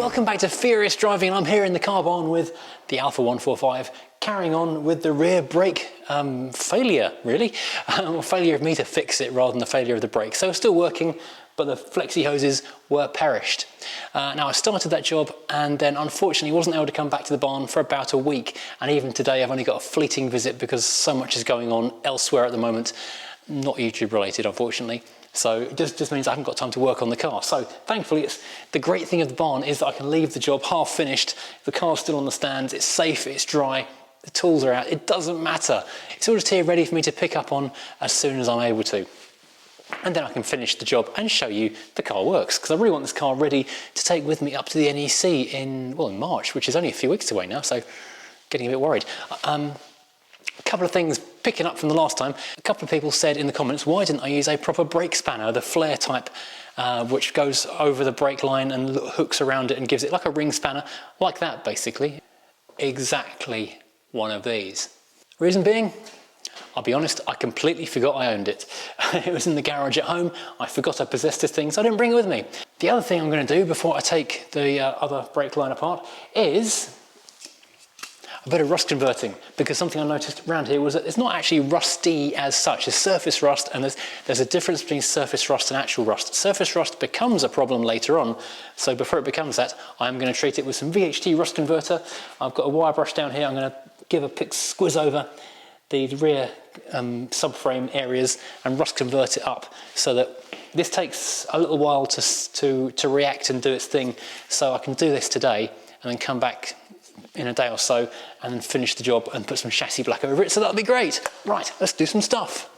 welcome back to Furious Driving. I'm here in the car barn with the Alfa 145, carrying on with the rear brake failure, really. Or failure of me to fix it rather than the failure of the brake. So it's still working, but the Flexi hoses were perished. Now I started that job and then unfortunately wasn't able to come back to the barn for about a week. And even today I've only got a fleeting visit because so much is going on elsewhere at the moment. Not YouTube related, unfortunately. So it just means I haven't got time to work on the car. So thankfully, the great thing of the barn is that I can leave the job half finished. The car's still on the stands, it's safe, it's dry, the tools are out, it doesn't matter. It's all just here ready for me to pick up on as soon as I'm able to. And then I can finish the job and show you the car works, because I really want this car ready to take with me up to the NEC in March, which is only a few weeks away now, so getting a bit worried. A couple of things picking up from the last time. A couple of people said in the comments, why didn't I use a proper brake spanner, the flare type, which goes over the brake line and hooks around it and gives it like a ring spanner, like that basically. Exactly one of these. Reason being, I'll be honest, I completely forgot I owned it. It was in the garage at home, I forgot I possessed this thing, so I didn't bring it with me. The other thing I'm going to do before I take the other brake line apart is a bit of rust converting, because something I noticed around here was that it's not actually rusty as such. It's surface rust, and there's a difference between surface rust and actual rust. Surface rust becomes a problem later on, so before it becomes that, I'm going to treat it with some VHT rust converter. I've got a wire brush down here. I'm going to give a quick squiz over the rear subframe areas and rust convert it up, so that this takes a little while to react and do its thing. So I can do this today and then come back in a day or so and then finish the job and put some chassis black over it, so that'll be great. Right, let's do some stuff.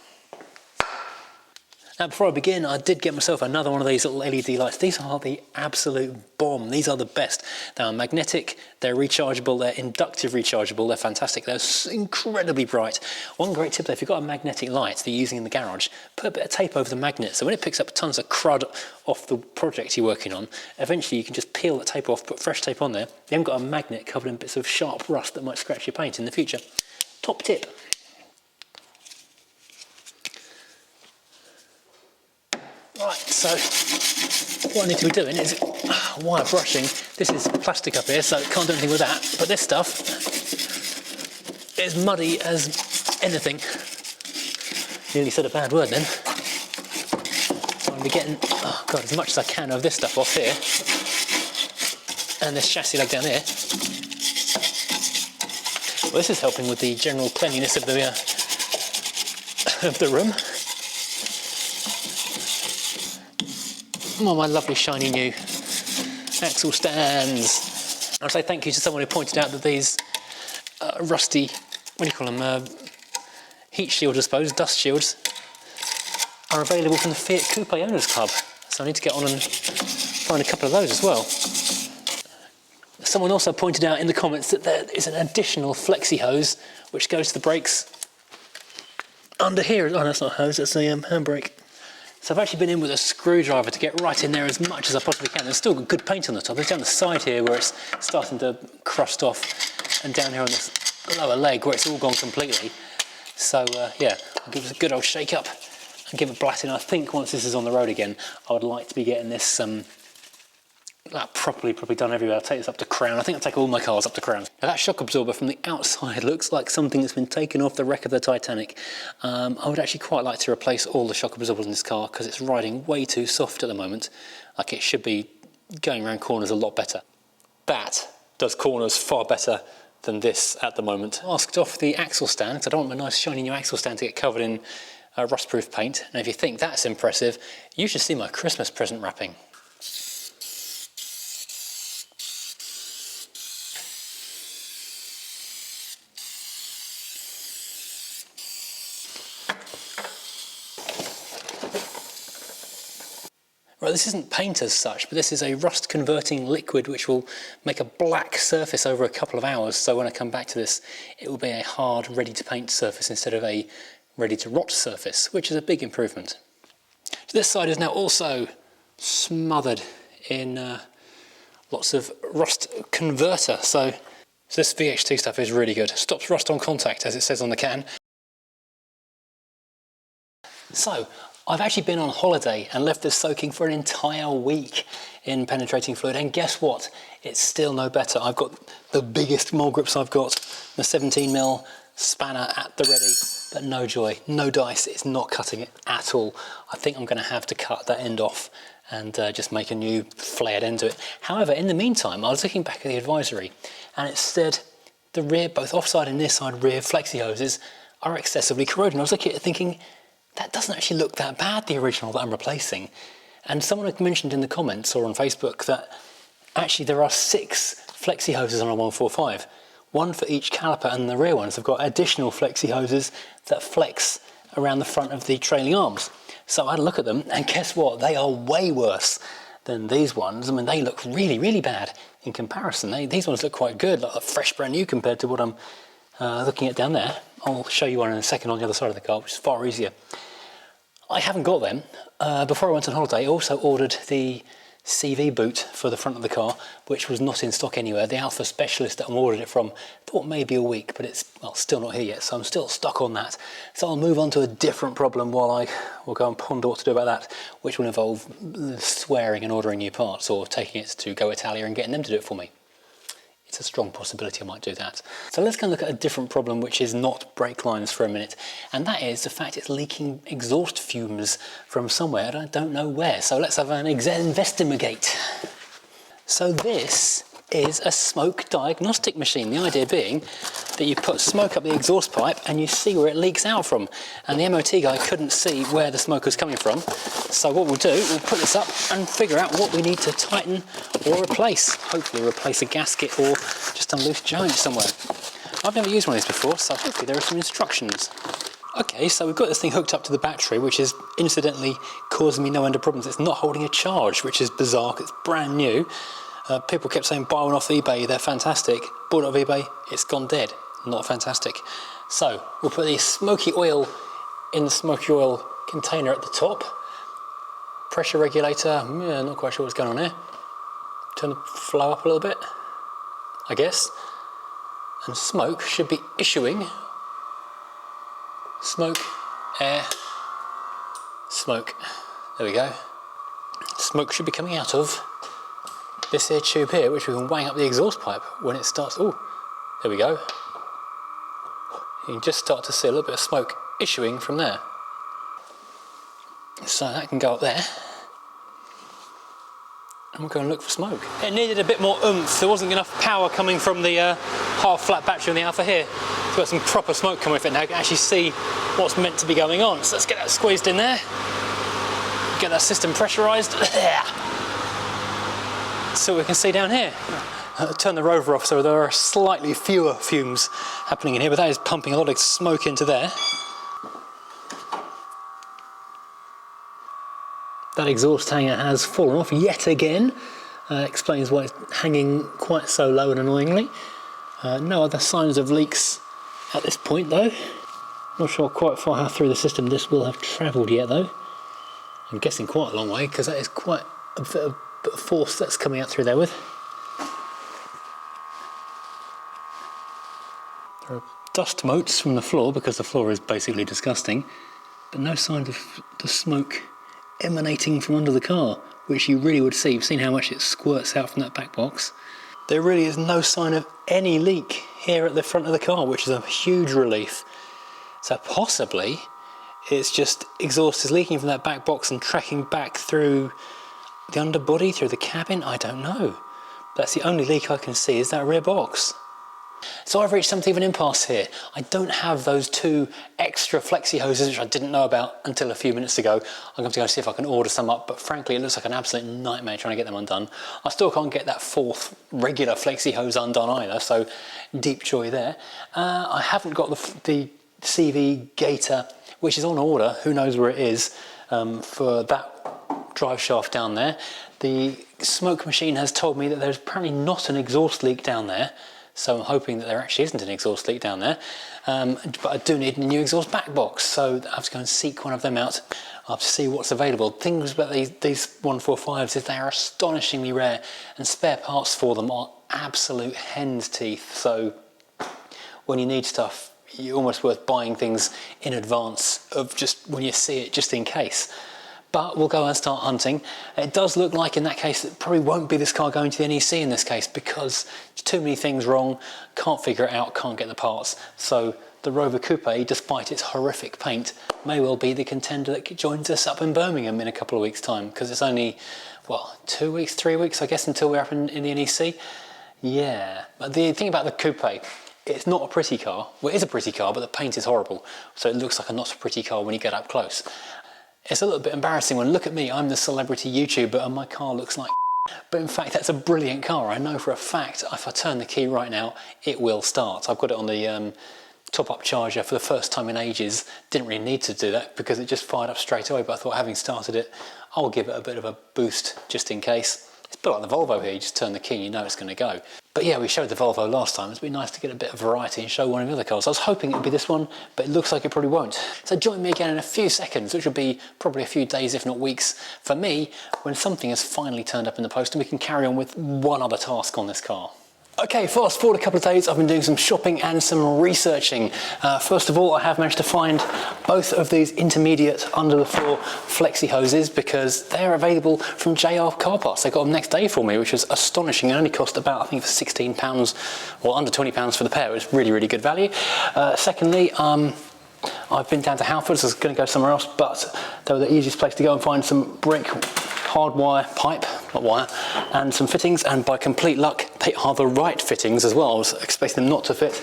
Now before I begin, I did get myself another one of these little LED lights. These are the absolute bomb. These are the best. They are magnetic, they're rechargeable, they're inductive rechargeable, they're fantastic. They're incredibly bright. One great tip though, if you've got a magnetic light that you're using in the garage, put a bit of tape over the magnet, so when it picks up tons of crud off the project you're working on, eventually you can just peel that tape off, put fresh tape on there. You haven't got a magnet covered in bits of sharp rust that might scratch your paint in the future. Top tip. Right, so what I need to be doing is wire brushing. This is plastic up here, so I can't do anything with that. But this stuff is muddy as anything. Nearly said a bad word then. So I'll be getting, oh God, as much as I can of this stuff off here. And this chassis leg down here. Well, this is helping with the general cleanliness of the room. Oh, my lovely shiny new axle stands. I'll say thank you to someone who pointed out that these rusty, what do you call them, heat shields I suppose, dust shields, are available from the Fiat Coupe Owners Club. So I need to get on and find a couple of those as well. Someone also pointed out in the comments that there is an additional Flexi hose which goes to the brakes under here. Oh, that's not a hose, that's a handbrake. So I've actually been in with a screwdriver to get right in there as much as I possibly can. There's still good paint on the top. There's down the side here where it's starting to crust off, and down here on this lower leg where it's all gone completely. So yeah, I'll give this a good old shake up and give it blatting. I think once this is on the road again, I would like to be getting this properly done everywhere. I'll take this up to Crown. I think I'll take all my cars up to Crown. Now that shock absorber from the outside looks like something that's been taken off the wreck of the Titanic. I would actually quite like to replace all the shock absorbers in this car because it's riding way too soft at the moment. Like it should be going around corners a lot better. That does corners far better than this at the moment. Asked off the axle stand because I don't want my nice shiny new axle stand to get covered in rust-proof paint. And if you think that's impressive, you should see my Christmas present wrapping. Right, this isn't paint as such, but this is a rust converting liquid which will make a black surface over a couple of hours. So when I come back to this, it will be a hard, ready to paint surface instead of a ready to rot surface, which is a big improvement. So this side is now also smothered in lots of rust converter. So this VHT stuff is really good. Stops rust on contact, as it says on the can. So I've actually been on holiday and left this soaking for an entire week in penetrating fluid, and guess what? It's still no better. I've got the biggest mole grips I've got, the 17mm spanner at the ready, but no joy, no dice. It's not cutting it at all. I think I'm going to have to cut that end off and just make a new flared end to it. However, in the meantime, I was looking back at the advisory and it said the rear, both offside and near side rear flexi hoses are excessively corroded. And I was looking at it thinking, that doesn't actually look that bad, the original that I'm replacing. And someone had mentioned in the comments or on Facebook that actually there are 6 flexi hoses on a 145, one for each caliper, and the rear ones have got additional flexi hoses that flex around the front of the trailing arms. So I had a look at them, and guess what? They are way worse than these ones. I mean, they look really, really bad in comparison. These ones look quite good, like fresh, brand new compared to what I'm looking at down there. I'll show you one in a second on the other side of the car, which is far easier. I haven't got them. Before I went on holiday, I also ordered the CV boot for the front of the car, which was not in stock anywhere. The Alfa specialist that I ordered it from thought maybe a week, but it's still not here yet, so I'm still stuck on that. So I'll move on to a different problem while I will go and ponder what to do about that, which will involve swearing and ordering new parts, or taking it to Go Italia and getting them to do it for me. It's a strong possibility I might do that. So let's go and look at a different problem, which is not brake lines, for a minute, and that is the fact it's leaking exhaust fumes from somewhere, and I don't know where. So let's have an investigate. So this is a smoke diagnostic machine. The idea being that you put smoke up the exhaust pipe and you see where it leaks out from. And the MOT guy couldn't see where the smoke was coming from. So what we'll do, we'll put this up and figure out what we need to tighten or replace. Hopefully replace a gasket or just a loose joint somewhere. I've never used one of these before, so hopefully there are some instructions. Okay, so we've got this thing hooked up to the battery, which is incidentally causing me no end of problems. It's not holding a charge, which is bizarre, 'cause it's brand new. People kept saying buy one off eBay, they're fantastic. Bought it off eBay, it's gone dead. Not fantastic. So we'll put the smoky oil in the smoky oil container at the top. Pressure regulator, yeah, not quite sure what's going on here. Turn the flow up a little bit, I guess. And smoke should be issuing. Smoke, air, smoke. There we go. Smoke should be coming out of this here tube here, which we can wang up the exhaust pipe when it starts. Oh, there we go. You can just start to see a little bit of smoke issuing from there. So that can go up there. And we'll go and look for smoke. It needed a bit more oomph. There wasn't enough power coming from the half-flat battery on the Alfa here. It's got some proper smoke coming off it now. You can actually see what's meant to be going on. So let's get that squeezed in there. Get that system pressurised. So we can see down here. Turn the rover off so there are slightly fewer fumes happening in here, but that is pumping a lot of smoke into there. That exhaust hanger has fallen off yet again. Explains why it's hanging quite so low and annoyingly. No other signs of leaks at this point though. Not sure quite far how through the system this will have travelled yet though. I'm guessing quite a long way, because that is quite a bit of force that's coming out through there with. There are dust motes from the floor, because the floor is basically disgusting, but no signs of the smoke emanating from under the car, which you really would see. You've seen how much it squirts out from that back box. There really is no sign of any leak here at the front of the car, which is a huge relief. So possibly it's just exhaust is leaking from that back box and tracking back through the underbody, through the cabin. I don't know. That's the only leak I can see, is that rear box. So I've reached something of an impasse here. I don't have those 2 extra flexi hoses, which I didn't know about until a few minutes ago. I'm going to go see if I can order some up, but frankly it looks like an absolute nightmare trying to get them undone. I still can't get that 4th regular flexi hose undone either, so deep joy there. I haven't got the CV gator, which is on order, who knows where it is, for that drive shaft down there. The smoke machine has told me that there's apparently not an exhaust leak down there, so I'm hoping that there actually isn't an exhaust leak down there. But I do need a new exhaust back box, so I have to go and seek one of them out. I'll have to see what's available. Things about these 145s is they are astonishingly rare, and spare parts for them are absolute hen's teeth. So when you need stuff, you're almost worth buying things in advance of just when you see it, just in case. But we'll go and start hunting. It does look like in that case it probably won't be this car going to the NEC in this case, because too many things wrong, can't figure it out, can't get the parts. So the Rover Coupe, despite its horrific paint, may well be the contender that joins us up in Birmingham in a couple of weeks' time, because it's only, what, 2 weeks, 3 weeks, I guess, until we're up in the NEC. Yeah, but the thing about the Coupe, it's not a pretty car. Well, it is a pretty car, but the paint is horrible. So it looks like a not so pretty car when you get up close. It's a little bit embarrassing when, look at me, I'm the celebrity YouTuber and my car looks like but in fact that's a brilliant car. I know for a fact if I turn the key right now, it will start. I've got it on the top-up charger for the first time in ages. Didn't really need to do that because it just fired up straight away, but I thought having started it, I'll give it a bit of a boost just in case. It's a bit like the Volvo here, you just turn the key and you know it's going to go. But yeah, we showed the Volvo last time. It'd be nice to get a bit of variety and show one of the other cars. I was hoping it'd be this one, but it looks like it probably won't. So join me again in a few seconds, which will be probably a few days, if not weeks, for me, when something has finally turned up in the post and we can carry on with one other task on this car. Okay, fast forward a couple of days, I've been doing some shopping and some researching. First of all, I have managed to find both of these intermediate under-the-floor Flexi hoses because they're available from JR Car Parts. They got them next day for me, which was astonishing. It only cost about, I think, £16, or under £20 for the pair. It was really, really good value. Secondly, I've been down to Halford, so I was going to go somewhere else, but they were the easiest place to go and find some brick hardwire pipe, not wire, and some fittings, and by complete luck they are the right fittings as well. I was expecting them not to fit.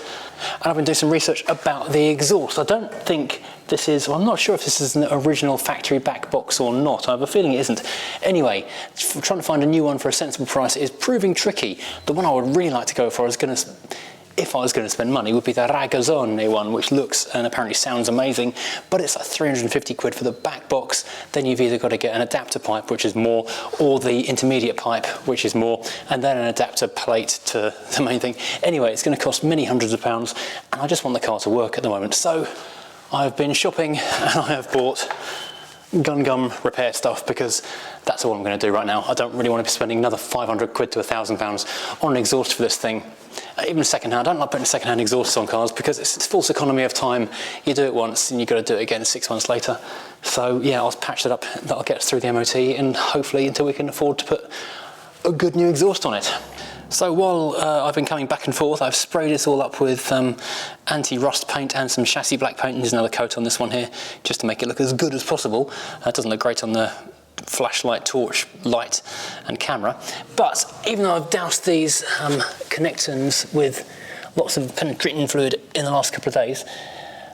And I've been doing some research about the exhaust. I don't think this is, well, I'm not sure if this is an original factory back box or not. I have a feeling it isn't. Anyway, trying to find a new one for a sensible price is proving tricky. The one I would really like to go for if I was going to spend money, would be the Ragazzone one, which looks and apparently sounds amazing, but it's like 350 quid for the back box. Then you've either got to get an adapter pipe, which is more, or the intermediate pipe, which is more, and then an adapter plate to the main thing. Anyway, it's going to cost many hundreds of pounds, and I just want the car to work at the moment. So I've been shopping and I have bought gum repair stuff because that's all I'm going to do right now. I don't really want to be spending another 500 quid to £1,000 on an exhaust for this thing. Even second-hand, I don't like putting second-hand exhausts on cars because it's false economy of time. You do it once and you've got to do it again 6 months later. So yeah, I'll patch it up. That'll get us through the MOT and hopefully until we can afford to put a good new exhaust on it. So while I've been coming back and forth, I've sprayed it all up with anti-rust paint and some chassis black paint. There's another coat on this one here just to make it look as good as possible. It doesn't look great on the flashlight, torch, light and camera. But even though I've doused these connectors with lots of penetrating fluid in the last couple of days,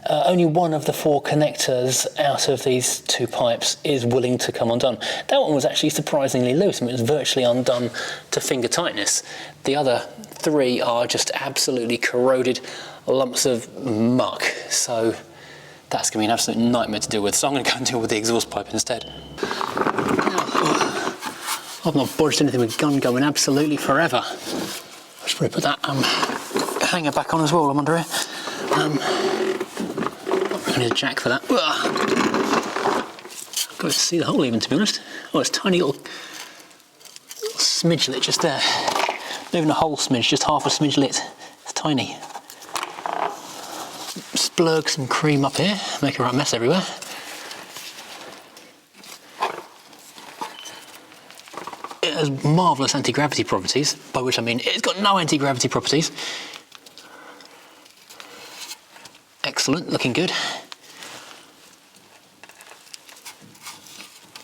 only one of the 4 connectors out of these 2 pipes is willing to come undone. That one was actually surprisingly loose. I mean, it was virtually undone to finger tightness. The other 3 are just absolutely corroded lumps of muck. So that's going to be an absolute nightmare to deal with. So I'm going to go and deal with the exhaust pipe instead. I've not bodged anything with gun going absolutely forever. I should probably put that hanger back on as well. I'm under here. I need a jack for that. I've got to see the hole even, to be honest. Oh, it's a tiny little smidgelet just there. Not even a whole smidge, just half a smidgelet. It's tiny. Splurg some cream up here, make a right mess everywhere. It has marvellous anti-gravity properties, by which I mean it's got no anti-gravity properties. Excellent, looking good.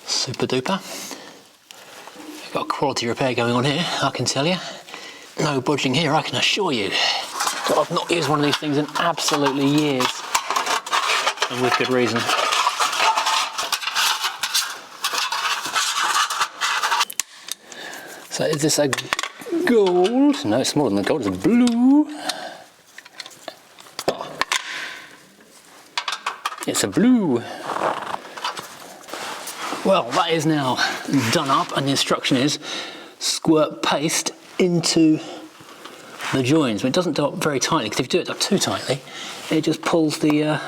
Super duper. We've got a quality repair going on here, I can tell you. No bodging here, I can assure you. But I've not used one of these things in absolutely years, and with good reason. So is this a gold? No, it's more than a gold, it's a blue. It's a blue. Well, that is now done up, and the instruction is squirt paste into the joins. But it doesn't do it very tightly, because if you do it up too tightly, it just pulls the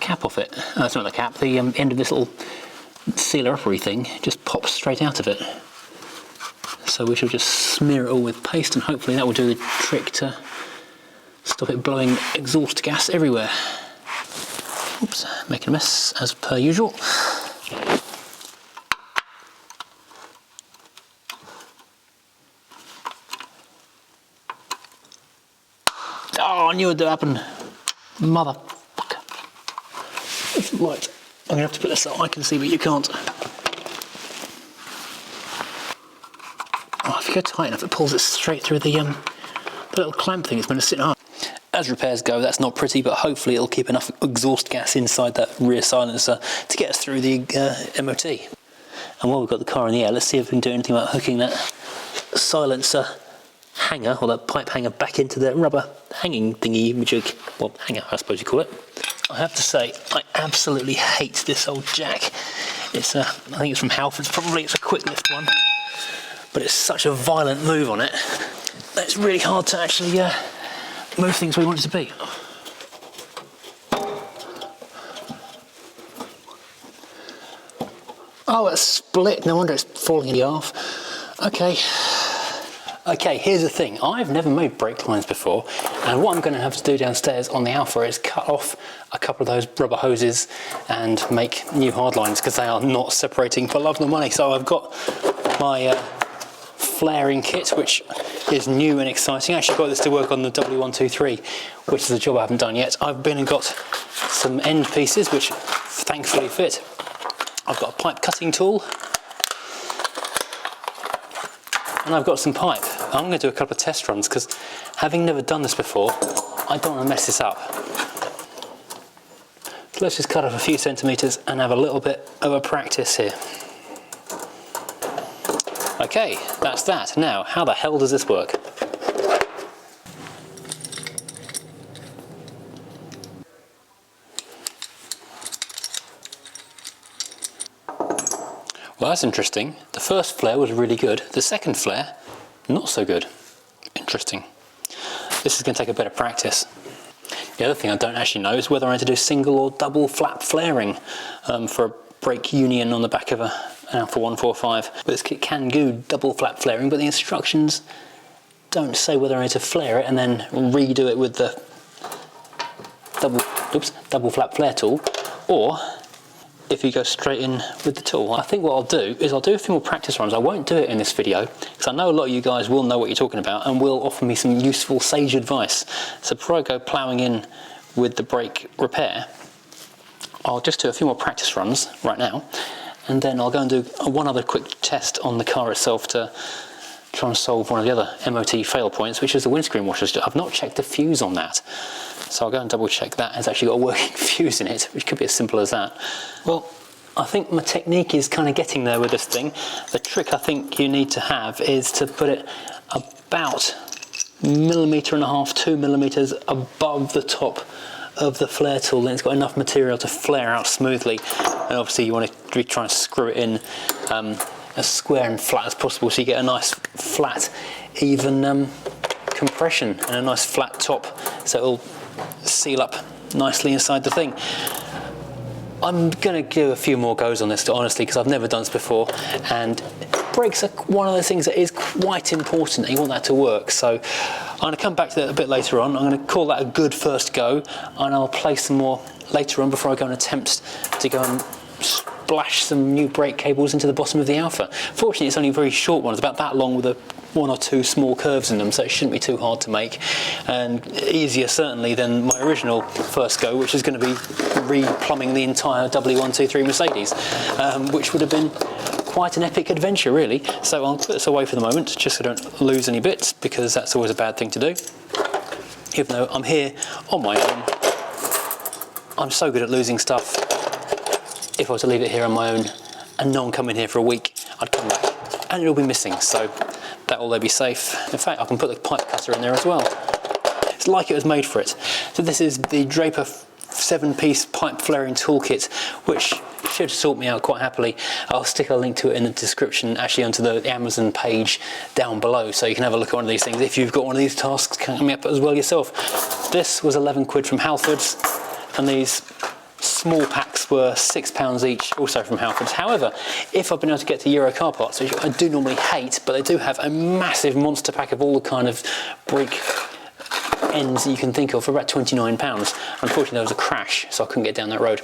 cap off it. It's not the cap, the end of this little sealer-uppery thing just pops straight out of it. So we shall just smear it all with paste, and hopefully that will do the trick to Stop it blowing exhaust gas everywhere. Oops, making a mess as per usual. Oh, I knew it would happen. Motherfucker. Right, I'm gonna have to put this so I can see, but you can't. Oh, if you go tight enough, it pulls it straight through the little clamp thing it's meant to sit on. As repairs go, that's not pretty, but hopefully it'll keep enough exhaust gas inside that rear silencer to get us through the MOT. And while we've got the car in the air, let's see if we can do anything about hooking that silencer hanger, or that pipe hanger, back into the rubber hanging thingy, well, hanger I suppose you call it. I have to say, I absolutely hate this old jack. It's I think it's from Halfords, probably it's a quick lift one, but it's such a violent move on it that it's really hard to actually move things where you want it to be. Oh, it's split, no wonder it's falling in half. Okay, here's the thing. I've never made brake lines before, and what I'm going to have to do downstairs on the Alfa is cut off a couple of those rubber hoses and make new hard lines, because they are not separating for love nor money. So I've got my flaring kit, which is new and exciting. I actually got this to work on the W123, which is a job I haven't done yet. I've been and got some end pieces, which thankfully fit. I've got a pipe cutting tool, and I've got some pipe. I'm going to do a couple of test runs, because having never done this before, I don't want to mess this up. So let's just cut off a few centimetres and have a little bit of a practice here. Okay, that's that. Now, how the hell does this work? Well, that's interesting. The first flare was really good. The second flare, not so good. Interesting. This is going to take a bit of practice. The other thing I don't actually know is whether I need to do single or double flap flaring for a brake union on the back of an Alfa 145. But this kit can do double flap flaring, but the instructions don't say whether I need to flare it and then redo it with the double flap flare tool, or if you go straight in with the tool. I think what I'll do is I'll do a few more practice runs. I won't do it in this video, because I know a lot of you guys will know what you're talking about and will offer me some useful sage advice. So before I go ploughing in with the brake repair, I'll just do a few more practice runs right now, and then I'll go and do one other quick test on the car itself to try and solve one of the other MOT fail points, which is the windscreen washers. I've not checked the fuse on that, so I'll go and double check that it's actually got a working fuse in it, which could be as simple as that. Well, I think my technique is kind of getting there with this thing. The trick I think you need to have is to put it about 1.5 millimeters, 2 millimeters above the top of the flare tool, and it's got enough material to flare out smoothly. And obviously you want to try and screw it in as square and flat as possible, so you get a nice flat, even compression and a nice flat top, so it'll seal up nicely inside the thing. I'm going to do a few more goes on this, honestly, because I've never done this before, and brakes are one of those things that is quite important, and you want that to work. So I'm going to come back to that a bit later on. I'm going to call that a good first go, and I'll play some more later on before I go and attempt to go and splash some new brake cables into the bottom of the Alfa. Fortunately, it's only a very short one. It's about that long with one or two small curves in them, so it shouldn't be too hard to make, and easier certainly than my original first go, which is going to be re-plumbing the entire W123 Mercedes, which would have been quite an epic adventure, really. So I'll put this away for the moment, just so I don't lose any bits, because that's always a bad thing to do. Even though I'm here on my own, I'm so good at losing stuff. If I were to leave it here on my own and no one come in here for a week, I'd come back and it'll be missing, so that will be safe. In fact, I can put the pipe cutter in there as well. It's like it was made for it. So this is the Draper 7-piece pipe flaring toolkit, which should sort me out quite happily. I'll stick a link to it in the description, actually onto the Amazon page down below, so you can have a look at one of these things if you've got one of these tasks coming up as well yourself. This was 11 quid from Halfords, and these small packs were £6 each, also from Halfords. However, if I've been able to get to Euro car parts, which I do normally hate, but they do have a massive monster pack of all the kind of brake ends that you can think of for about £29. Unfortunately, there was a crash, so I couldn't get down that road.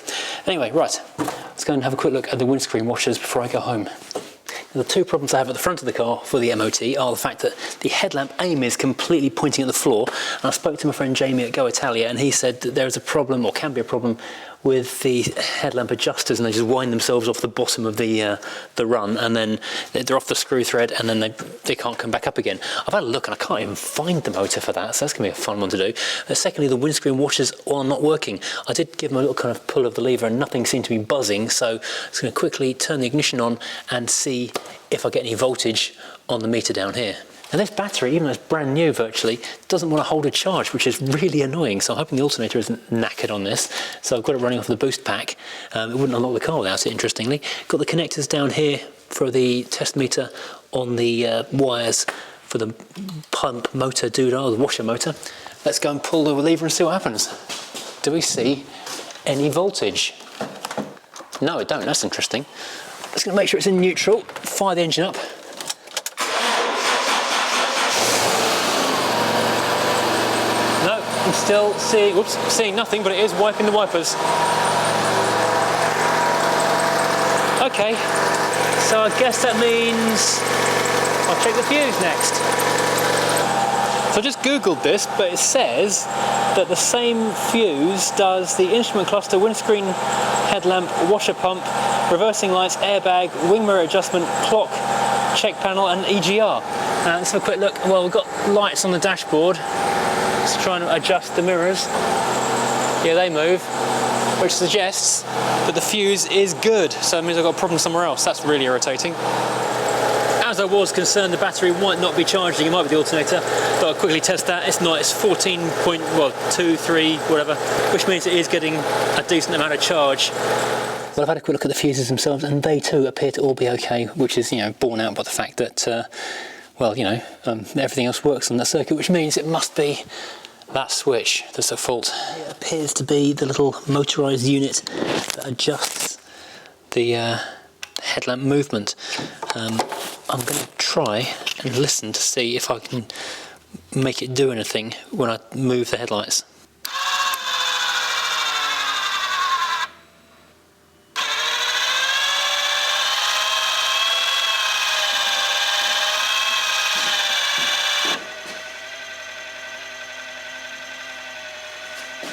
Anyway, right, let's go and have a quick look at the windscreen washers before I go home. The two problems I have at the front of the car for the MOT are the fact that the headlamp aim is completely pointing at the floor. And I spoke to my friend Jamie at Go Italia, and he said that there is a problem, or can be a problem, with the headlamp adjusters, and they just wind themselves off the bottom of the run, and then they're off the screw thread, and then they can't come back up again. I've had a look and I can't even find the motor for that, so that's going to be a fun one to do. Secondly, the windscreen washers are not working. I did give them a little kind of pull of the lever and nothing seemed to be buzzing, so I'm just going to quickly turn the ignition on and see if I get any voltage on the meter down here. Now this battery, even though it's brand new virtually, doesn't want to hold a charge, which is really annoying. So I'm hoping the alternator isn't knackered on this. So I've got it running off the boost pack. It wouldn't unlock the car without it, interestingly. Got the connectors down here for the test meter on the wires for the pump motor doodah, the washer motor. Let's go and pull the lever and see what happens. Do we see any voltage? No, I don't. That's interesting. Just going to make sure it's in neutral. Fire the engine up. I'm still seeing nothing, but it is wiping the wipers. Okay, so I guess that means I'll check the fuse next. So I just googled this, but it says that the same fuse does the instrument cluster, windscreen headlamp, washer pump, reversing lights, airbag, wing mirror adjustment, clock, check panel and EGR. Let's have a quick look. Well, we've got lights on the dashboard. Let's try and adjust the mirrors. Yeah, they move, which suggests that the fuse is good. So it means I've got a problem somewhere else. That's really irritating. As I was concerned, the battery might not be charging. It might be the alternator. But I'll quickly test that. It's not. It's 14.2, 3, whatever, which means it is getting a decent amount of charge. Well, I've had a quick look at the fuses themselves, and they too appear to all be okay, which is, borne out by the fact that everything else works on that circuit, which means it must be that switch that's at fault. It appears to be the little motorised unit that adjusts the headlamp movement. I'm going to try and listen to see if I can make it do anything when I move the headlights.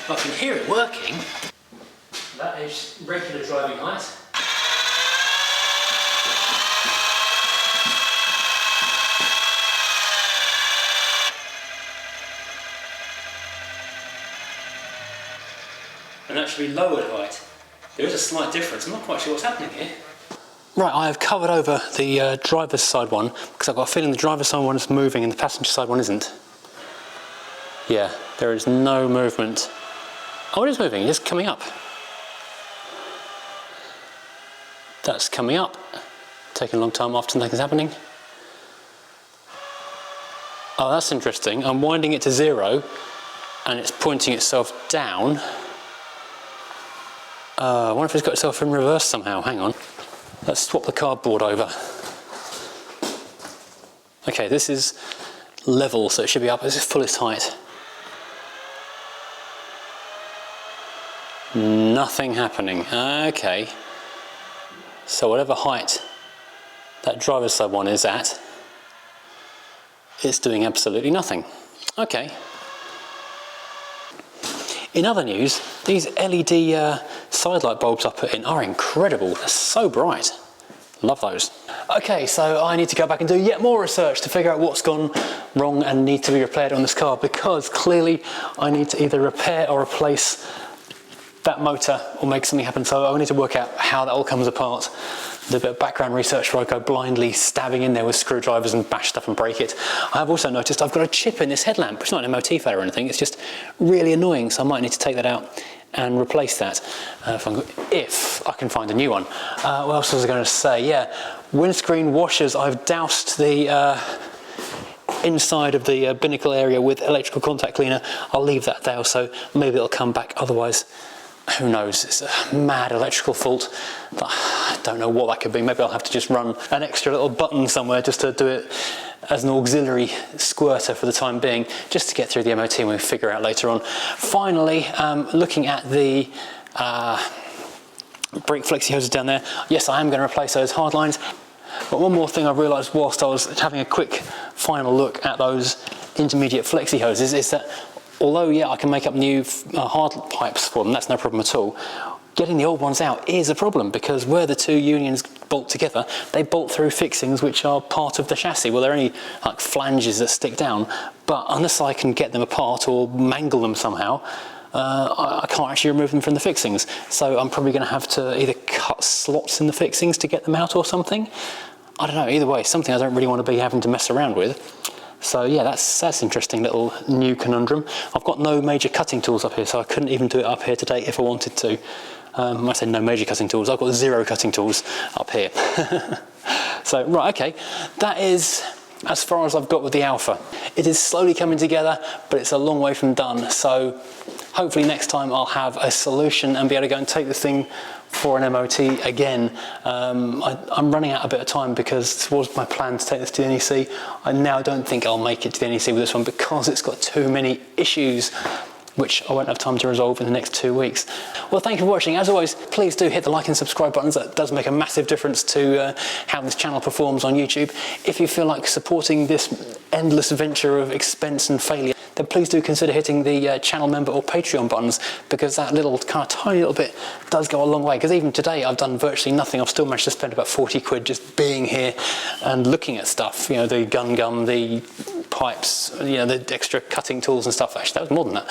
I can hear it working. That is regular driving height. And that should be lowered height. There is a slight difference. I'm not quite sure what's happening here. Right, I have covered over the driver's side one because I've got a feeling the driver's side one is moving and the passenger side one isn't. Yeah, there is no movement. Oh, it is moving, it's coming up. That's coming up. Taking a long time after nothing's happening. Oh, that's interesting. I'm winding it to 0 and it's pointing itself down. I wonder if it's got itself in reverse somehow. Hang on. Let's swap the cardboard over. Okay, this is level, so it should be up. This is fullest height. Nothing happening. Okay. So whatever height that driver's side one is at, it's doing absolutely nothing. Okay. In other news, these LED side light bulbs I put in are incredible. They're so bright. Love those. Okay, so I need to go back and do yet more research to figure out what's gone wrong and need to be repaired on this car, because clearly I need to either repair or replace that motor or make something happen. So I need to work out how that all comes apart. Do a bit of background research where I go blindly stabbing in there with screwdrivers and bash stuff and break it. I have also noticed I've got a chip in this headlamp. It's not an MOT failure or anything, it's just really annoying, so I might need to take that out and replace that if I can find a new one. What else was I going to say? Yeah, windscreen washers. I've doused the inside of the binnacle area with electrical contact cleaner. I'll leave that there, so maybe it'll come back. Otherwise, who knows? It's a mad electrical fault. I don't know what that could be. Maybe I'll have to just run an extra little button somewhere just to do it as an auxiliary squirter for the time being, just to get through the MOT and we'll figure out later on. Finally, looking at the brake flexi hoses down there, yes, I am going to replace those hard lines. But one more thing I realised whilst I was having a quick final look at those intermediate flexi hoses is that although, yeah, I can make up new hard pipes for them, that's no problem at all, getting the old ones out is a problem, because where the two unions bolt together, they bolt through fixings which are part of the chassis. Well, they're only like flanges that stick down, but unless I can get them apart or mangle them somehow, I can't actually remove them from the fixings. So I'm probably going to have to either cut slots in the fixings to get them out or something. I don't know, either way, something I don't really want to be having to mess around with. So yeah, that's interesting little new conundrum. I've got no major cutting tools up here, so I couldn't even do it up here today if I wanted to. I say no major cutting tools, I've got 0 cutting tools up here. So, right, okay, that is as far as I've got with the Alfa. It is slowly coming together, but it's a long way from done. So hopefully next time I'll have a solution and be able to go and take this thing for an MOT again. I'm running out a bit of time because it was my plan to take this to the NEC. I now don't think I'll make it to the NEC with this one because it's got too many issues which I won't have time to resolve in the next 2 weeks. Well, thank you for watching. As always, please do hit the like and subscribe buttons. That does make a massive difference to how this channel performs on YouTube. If you feel like supporting this endless venture of expense and failure, then please do consider hitting the channel member or Patreon buttons, because that little kind of tiny little bit does go a long way. Because even today I've done virtually nothing. I've still managed to spend about 40 quid just being here and looking at stuff. You know, the gun gum, the pipes, you know, the extra cutting tools and stuff. Actually, that was more than that.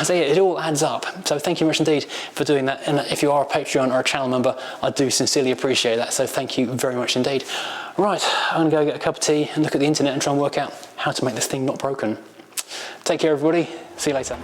So yeah, it all adds up. So thank you very much indeed for doing that. And if you are a Patreon or a channel member, I do sincerely appreciate that. So thank you very much indeed. Right, I'm gonna go get a cup of tea and look at the internet and try and work out how to make this thing not broken. Take care, everybody. See you later.